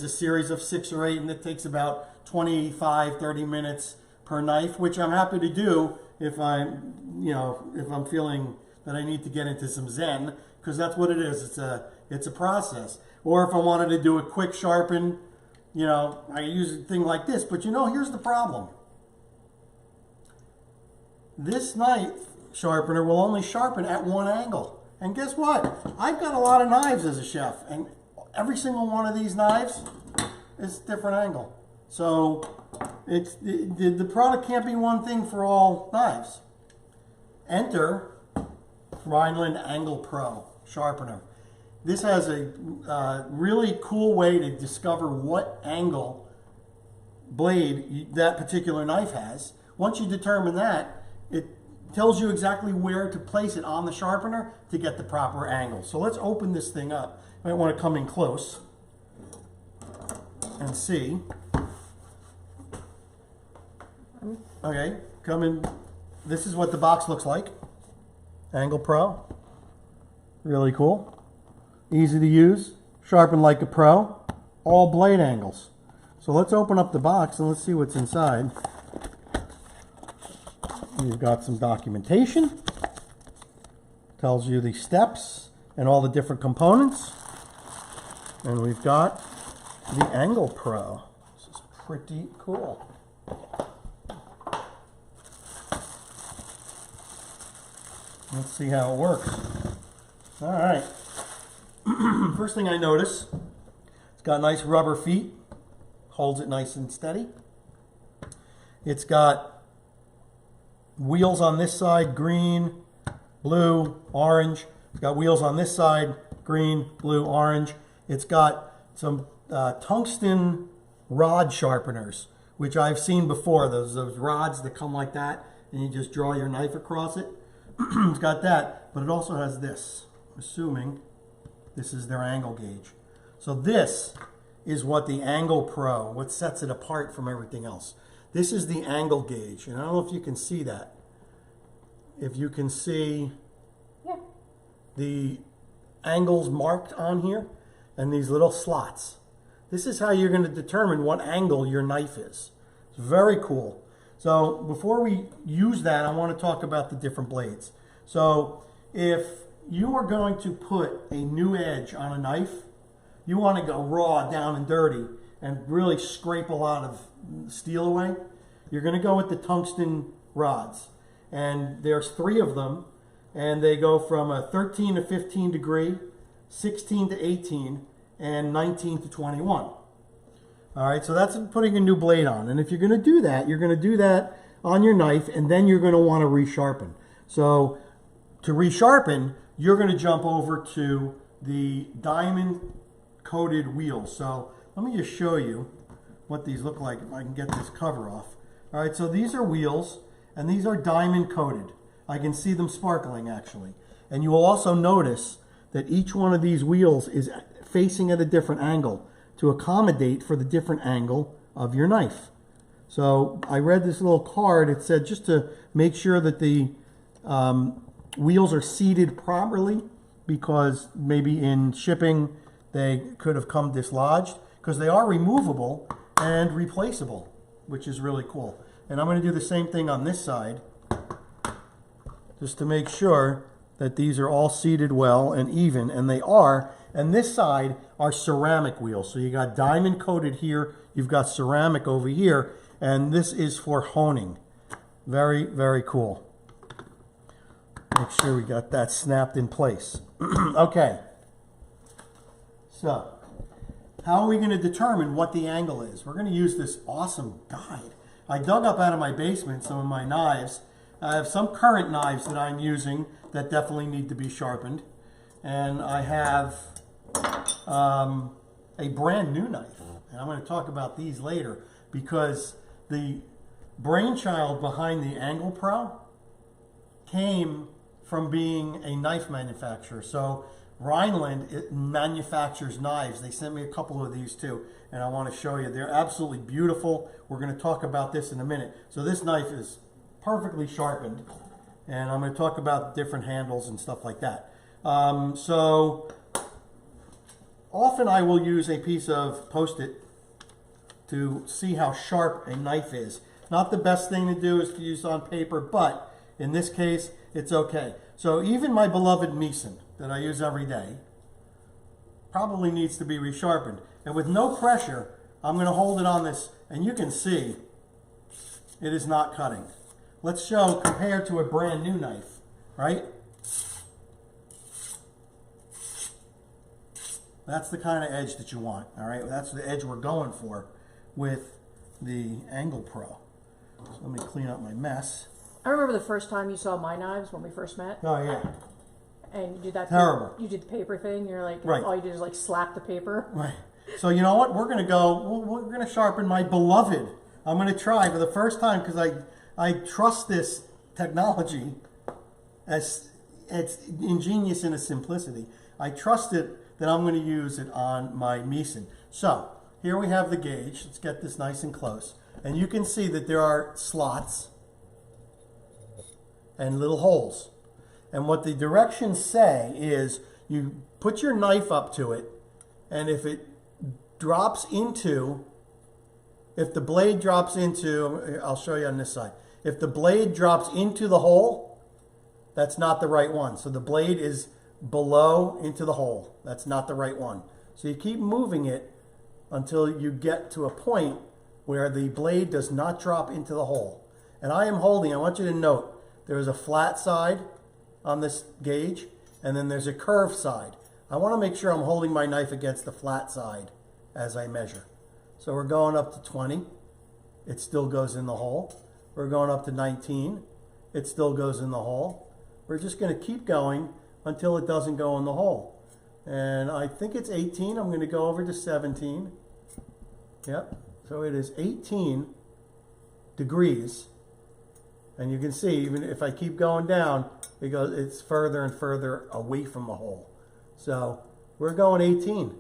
a series of 6 or 8, and it takes about 25-30 minutes per knife, which I'm happy to do if I'm feeling that I need to get into some Zen, because that's what it is. It's a process. Or if I wanted to do a quick sharpen, I use a thing like this. But here's the problem. This knife sharpener will only sharpen at one angle. And guess what? I've got a lot of knives as a chef, and every single one of these knives is a different angle. So the product can't be one thing for all knives. Enter Rhineland Angle Pro Sharpener. This has a really cool way to discover what angle blade that particular knife has. Once you determine that, it tells you exactly where to place it on the sharpener to get the proper angle. So let's open this thing up. I might want to come in close and see. Okay, come in. This is what the box looks like. Angle Pro. Really cool. Easy to use. Sharpen like a pro. All blade angles. So let's open up the box and let's see what's inside. We've got some documentation. Tells you the steps and all the different components. And we've got the Angle Pro. This is pretty cool. Let's see how it works. All right. First thing I notice, it's got nice rubber feet. Holds it nice and steady. It's got wheels on this side, green, blue, orange. It's got wheels on this side, green, blue, orange. It's got some tungsten rod sharpeners, which I've seen before. Those rods that come like that, and you just draw your knife across it. It's got that, but it also has this, assuming this is their angle gauge. So this is what the Angle Pro, what sets it apart from everything else. This is the angle gauge, and I don't know if you can see that. If you can see the angles marked on here and these little slots. This is how you're going to determine what angle your knife is. It's very cool. So before we use that, I want to talk about the different blades. So if you are going to put a new edge on a knife, you want to go raw, down and dirty, and really scrape a lot of steel away, you're going to go with the tungsten rods. And there's 3 of them, and they go from a 13 to 15 degree, 16 to 18, and 19 to 21. All right, so that's putting a new blade on. And if you're going to do that, you're going to do that on your knife, and then you're going to want to resharpen. So to resharpen, you're going to jump over to the diamond coated wheels. So let me just show you what these look like if I can get this cover off. All right, so these are wheels, and these are diamond coated. I can see them sparkling actually. And you will also notice that each one of these wheels is facing at a different angle to accommodate for the different angle of your knife. So I read this little card. It said just to make sure that the wheels are seated properly, because maybe in shipping they could have come dislodged, because they are removable and replaceable, which is really cool. And I'm going to do the same thing on this side, just to make sure that these are all seated well and even, and they are. And this side are ceramic wheels. So you got diamond coated here, you've got ceramic over here, and this is for honing. Very, very cool. Make sure we got that snapped in place. Okay. So, how are we going to determine what the angle is? We're going to use this awesome guide. I dug up out of my basement some of my knives. I have some current knives that I'm using that definitely need to be sharpened. And I have a brand new knife. And I'm going to talk about these later, because the brainchild behind the Angle Pro came from being a knife manufacturer. So Rhineland manufactures knives. They sent me a couple of these too, and I want to show you. They're absolutely beautiful. We're going to talk about this in a minute. So this knife is perfectly sharpened, and I'm going to talk about different handles and stuff like that. So often I will use a piece of Post-it to see how sharp a knife is. Not the best thing to do is to use on paper, but in this case, it's okay. So even my beloved Meeson that I use every day probably needs to be resharpened. And with no pressure, I'm going to hold it on this, and you can see it is not cutting. Let's show compared to a brand new knife, right? That's the kind of edge that you want, all right? That's the edge we're going for with the Angle Pro. So let me clean up my mess. I remember the first time you saw my knives when we first met. Oh, yeah. And you did that. Terrible. You did the paper thing. You're like, right. All you did is like slap the paper. Right. So you know what? We're going to go, we're going to sharpen my beloved. I'm going to try for the first time because I trust this technology as it's ingenious in its simplicity. I trust it that I'm going to use it on my Meeson. So here we have the gauge. Let's get this nice and close. And you can see that there are slots and little holes. And what the directions say is you put your knife up to it, and if it drops into, if the blade drops into, I'll show you on this side. If the blade drops into the hole, that's not the right one. So the blade is below into the hole. That's not the right one. So you keep moving it until you get to a point where the blade does not drop into the hole. And I am holding, I want you to note, there is a flat side on this gauge, and then there's a curved side. I want to make sure I'm holding my knife against the flat side as I measure. So we're going up to 20. It still goes in the hole. We're going up to 19. It still goes in the hole. We're just going to keep going until it doesn't go in the hole. And I think it's 18. I'm going to go over to 17. Yep. So it is 18 degrees. And you can see, even if I keep going down, it's further and further away from the hole. So we're going 18.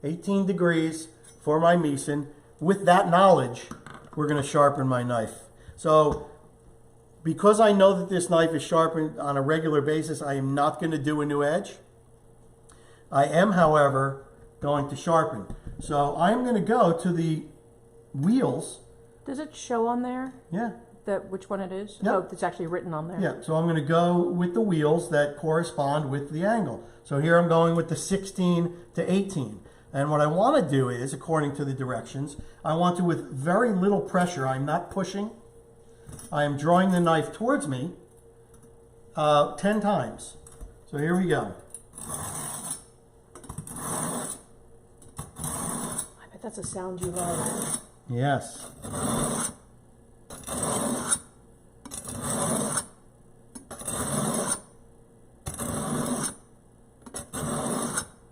18 degrees for my Meeson. With that knowledge, we're going to sharpen my knife. So because I know that this knife is sharpened on a regular basis, I am not going to do a new edge. I am, however, going to sharpen. So I'm going to go to the wheels. Does it show on there? Yeah. Which one it is? Yep. Oh, it's actually written on there. Yeah, so I'm going to go with the wheels that correspond with the angle. So here I'm going with the 16 to 18. And what I want to do is, according to the directions, I want to, with very little pressure, I'm not pushing, I am drawing the knife towards me 10 times. So here we go. I bet that's a sound you love. Yes.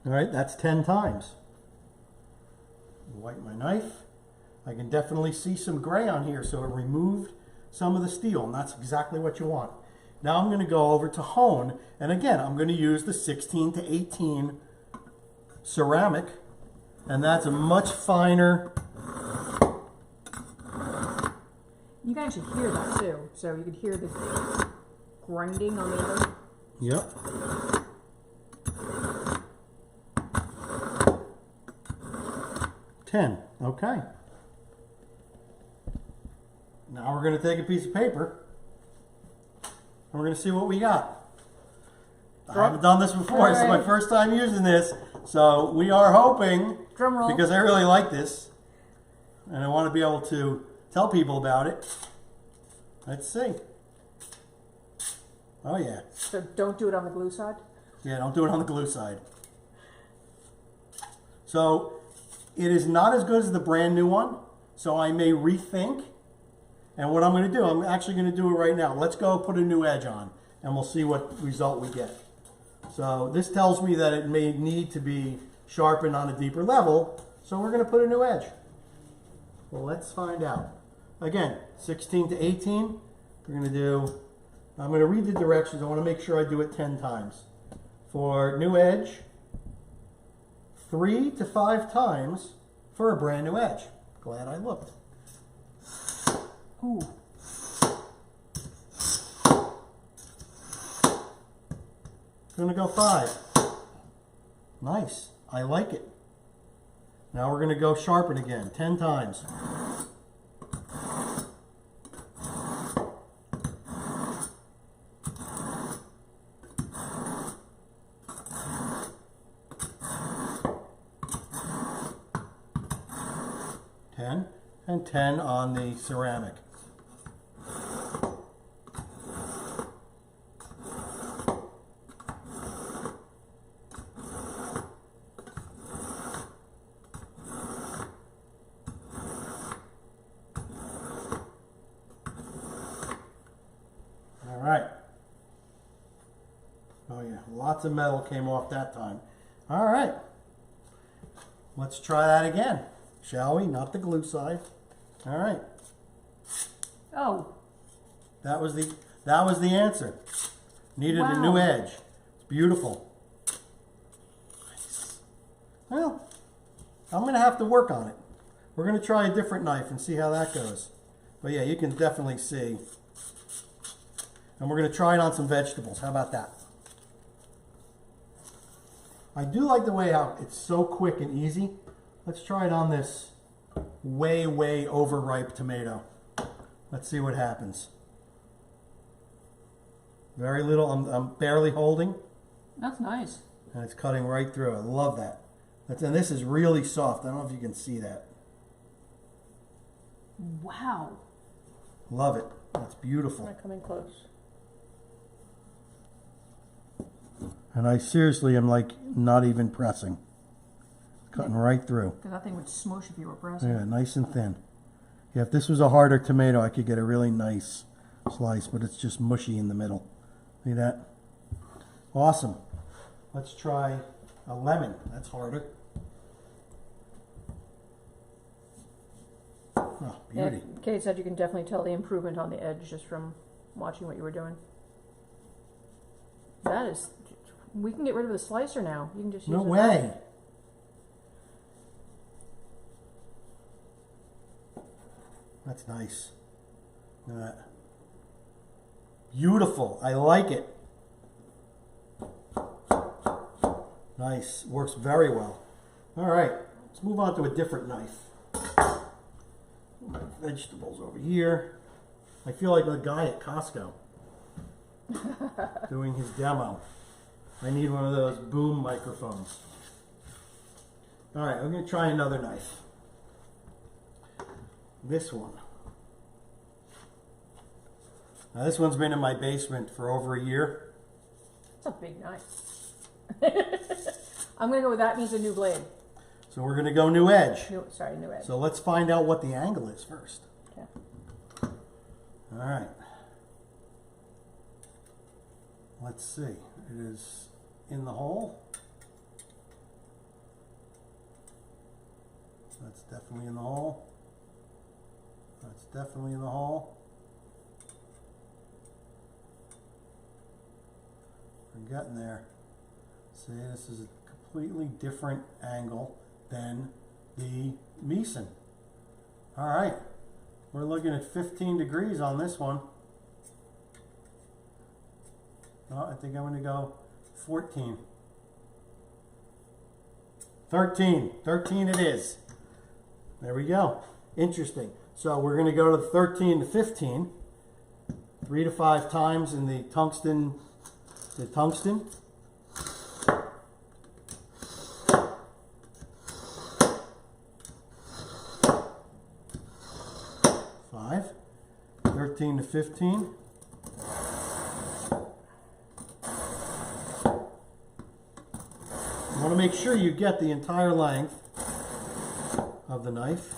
All right, that's 10 times. Wipe my knife. I can definitely see some gray on here, so it removed some of the steel, and that's exactly what you want. Now I'm going to go over to hone, and again, I'm going to use the 16 to 18 ceramic, and that's a much finer. You can actually hear that too, so you can hear the grinding on the other. Yep. Okay. Now we're going to take a piece of paper and we're going to see what we got. I haven't done this before. This is my first time using this. So we are hoping, drum roll, because I really like this and I want to be able to tell people about it. Let's see. Oh yeah. So don't do it on the glue side? Yeah, don't do it on the glue side. So it is not as good as the brand new one, so I may rethink. And what I'm going to do, I'm actually going to do it right now. Let's go put a new edge on, and we'll see what result we get. So this tells me that it may need to be sharpened on a deeper level, so we're going to put a new edge. Well, let's find out. Again, 16 to 18, we're going to do, I'm going to read the directions. I want to make sure I do it 10 times. For new edge, 3 to 5 times for a brand new edge. Glad I looked. Ooh. Gonna go 5. Nice. I like it. Now we're going to go sharpen again, 10 times. And 10 on the ceramic. All right. Oh yeah, lots of metal came off that time. All right. Let's try that again, shall we? Not the glue side. All right. Oh. That was the answer. Needed a new Wow. edge. It's beautiful. Nice. Well, I'm going to have to work on it. We're going to try a different knife and see how that goes. But yeah, you can definitely see. And we're going to try it on some vegetables. How about that? I do like the way how it's so quick and easy. Let's try it on this way overripe tomato. Let's see what happens. Very little, I'm barely holding. That's nice. And it's cutting right through. I love that. And this is really soft. I don't know if you can see that. Wow. Love it. That's beautiful. I'm not coming close. And I seriously am like not even pressing. Cutting right through. Because that thing would smush if you were pressing. Yeah, nice and thin. Yeah, if this was a harder tomato, I could get a really nice slice, but it's just mushy in the middle. See that? Awesome. Let's try a lemon. That's harder. Oh, beauty. Yeah, Kate said you can definitely tell the improvement on the edge just from watching what you were doing. That is... We can get rid of the slicer now. You can just use No it. way. That's nice. Look at that. Beautiful. I like it. Nice. Works very well. All right. Let's move on to a different knife. My vegetables over here. I feel like the guy at Costco doing his demo. I need one of those boom microphones. All right, I'm going to try another knife. This one. Now this one's been in my basement for over a year. That's a big knife. I'm going to go with that means a new blade. So we're going to go new edge. New edge. So let's find out what the angle is first. Okay. All right. Let's see. It is in the hole. That's definitely in the hole. That's definitely in the hole. We're getting there. See, this is a completely different angle than the Meeson. All right. We're looking at 15 degrees on this one. Oh, I think I'm going to go 14. 13. 13 it is. There we go. Interesting. So we're going to go to 13 to 15. 3 to 5 times in the tungsten. Five. 13 to 15. You want to make sure you get the entire length of the knife.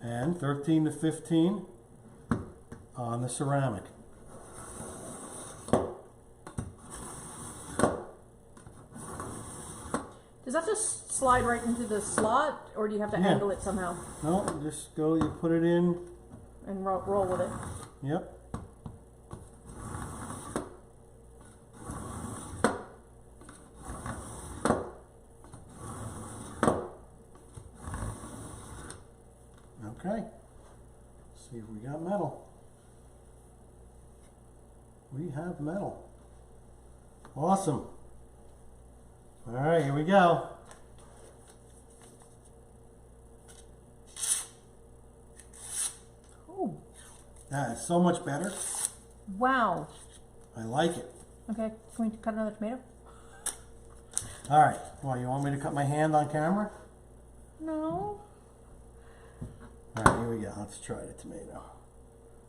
And 13 to 15 on the ceramic. Does that just slide right into the slot, or do you have to angle it somehow? No, just go, you put it in. And roll with it. Yep. got metal. We have metal. Awesome. All right, here we go. Oh. That is so much better. Wow. I like it. Okay, can we cut another tomato? All right. Well, you want me to cut my hand on camera? No. All right, here we go. Let's try the tomato.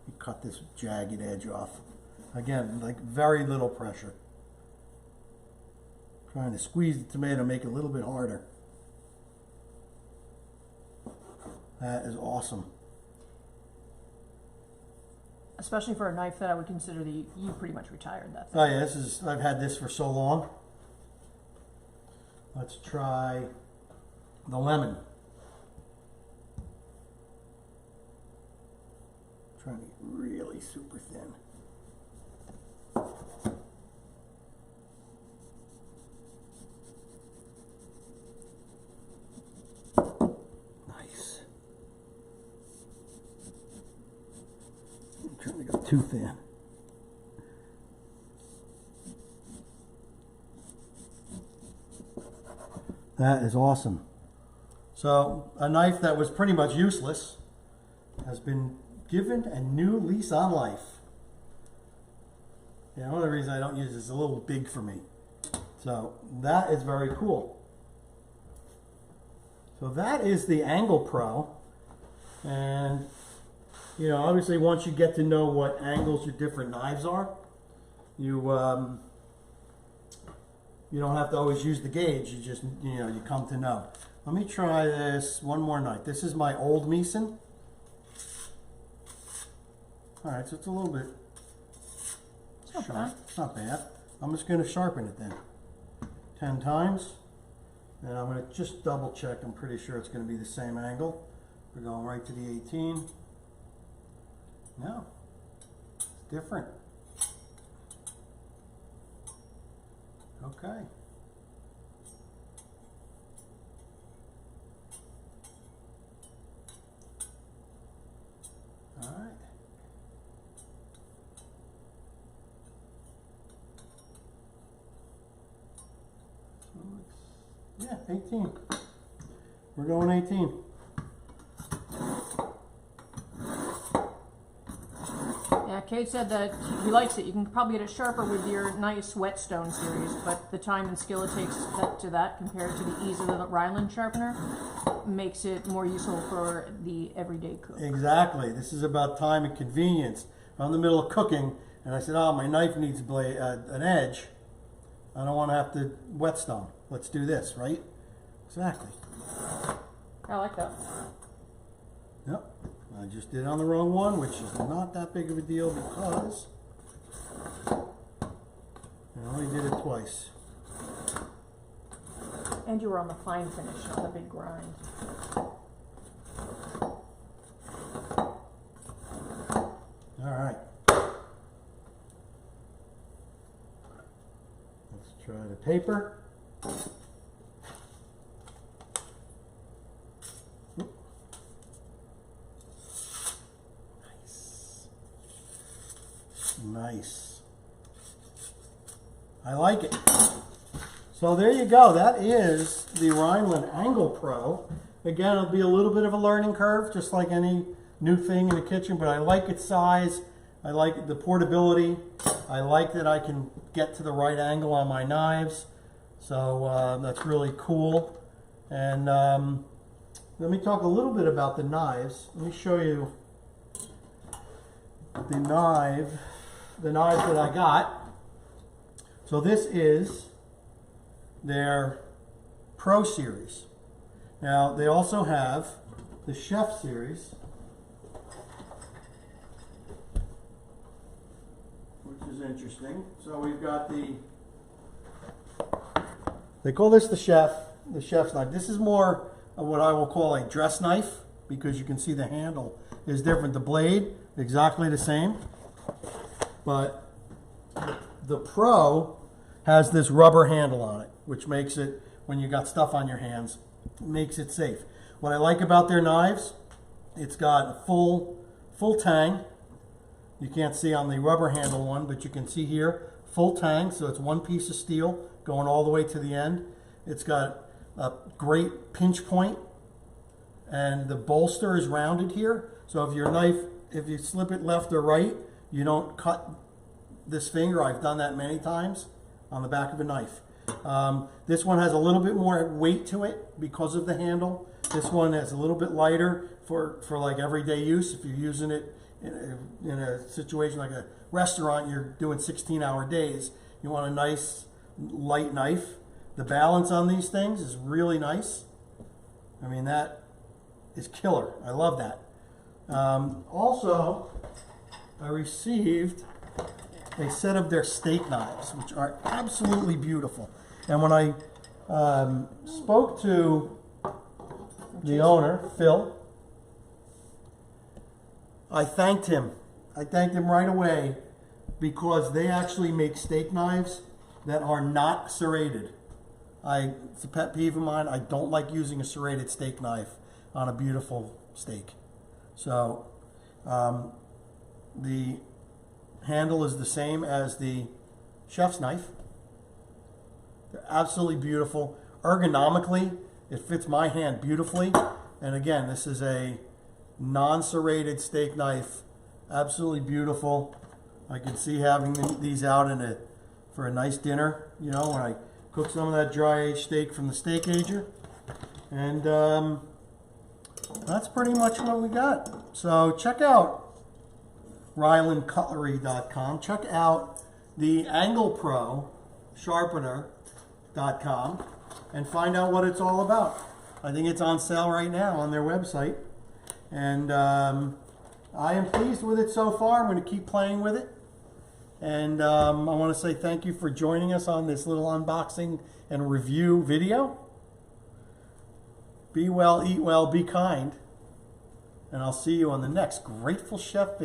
You cut this jagged edge off. Again, like very little pressure. Trying to squeeze the tomato, make it a little bit harder. That is awesome. Especially for a knife that I would consider you pretty much retired that thing. Oh yeah, I've had this for so long. Let's try the lemon. Trying to get really super thin. Nice. I'm trying to go too thin. That is awesome. So a knife that was pretty much useless has been given a new lease on life. Yeah, one of the reasons I don't use it is a little big for me. So that is very cool. So that is the Angle Pro. And, you know, obviously once you get to know what angles your different knives are, you don't have to always use the gauge. You just, you come to know. Let me try this one more knife. This is my old Meeson. All right, so it's a little bit sharp. It's not bad. I'm just going to sharpen it then 10 times. And I'm going to just double check. I'm pretty sure it's going to be the same angle. We're going right to the 18. No, it's different. Okay. All right. Yeah, 18. We're going 18. Yeah, Kate said that he likes it. You can probably get it sharper with your nice whetstone series, but the time and skill it takes to that compared to the ease of the Rhineland sharpener makes it more useful for the everyday cook. Exactly. This is about time and convenience. I'm in the middle of cooking, and I said, oh, my knife needs an edge. I don't want to have to whetstone. Let's do this, right? Exactly. I like that. Yep. I just did on the wrong one, which is not that big of a deal because I only did it twice. And you were on the fine finish, not the big grind. All right. Let's try the paper. Nice. I like it. So there you go. That is the Rhineland Angle Pro. Again, it'll be a little bit of a learning curve, just like any new thing in the kitchen, but I like its size. I like the portability. I like that I can get to the right angle on my knives. So that's really cool. And let me talk a little bit about the knives. Let me show you the knives that I got. So this is their Pro Series. Now they also have the Chef Series, which is interesting. So we've got they call this the chef's knife. This is more of what I will call a dress knife because you can see the handle is different. The blade, exactly the same. But the Pro has this rubber handle on it, which makes it, when you got stuff on your hands, makes it safe. What I like about their knives, it's got a full full tang. You can't see on the rubber handle one, but you can see here, full tang. So it's one piece of steel going all the way to the end. It's got a great pinch point, and the bolster is rounded here. So if your knife, if you slip it left or right, you don't cut this finger. I've done that many times on the back of a knife. This one has a little bit more weight to it because of the handle. This one is a little bit lighter for like everyday use. If you're using it in a situation like a restaurant, you're doing 16-hour days, you want a nice light knife. The balance on these things is really nice. I mean, that is killer. I love that. Also, I received a set of their steak knives, which are absolutely beautiful. And when I spoke to the owner, Phil, I thanked him. I thanked him right away because they actually make steak knives that are not serrated. It's a pet peeve of mine. I don't like using a serrated steak knife on a beautiful steak. So the handle is the same as the chef's knife. They're absolutely beautiful. Ergonomically, it fits my hand beautifully. And again, this is a non-serrated steak knife. Absolutely beautiful. I can see having these out for a nice dinner, you know, when I cook some of that dry aged steak from the steak ager. And that's pretty much what we got. So check out RhinelandCutlery.com. Check out the Angle Pro Sharpener.com and find out what it's all about. I think it's on sale right now on their website. And I am pleased with it so far. I'm going to keep playing with it. And I want to say thank you for joining us on this little unboxing and review video. Be well, eat well, be kind. And I'll see you on the next Grateful Chef video.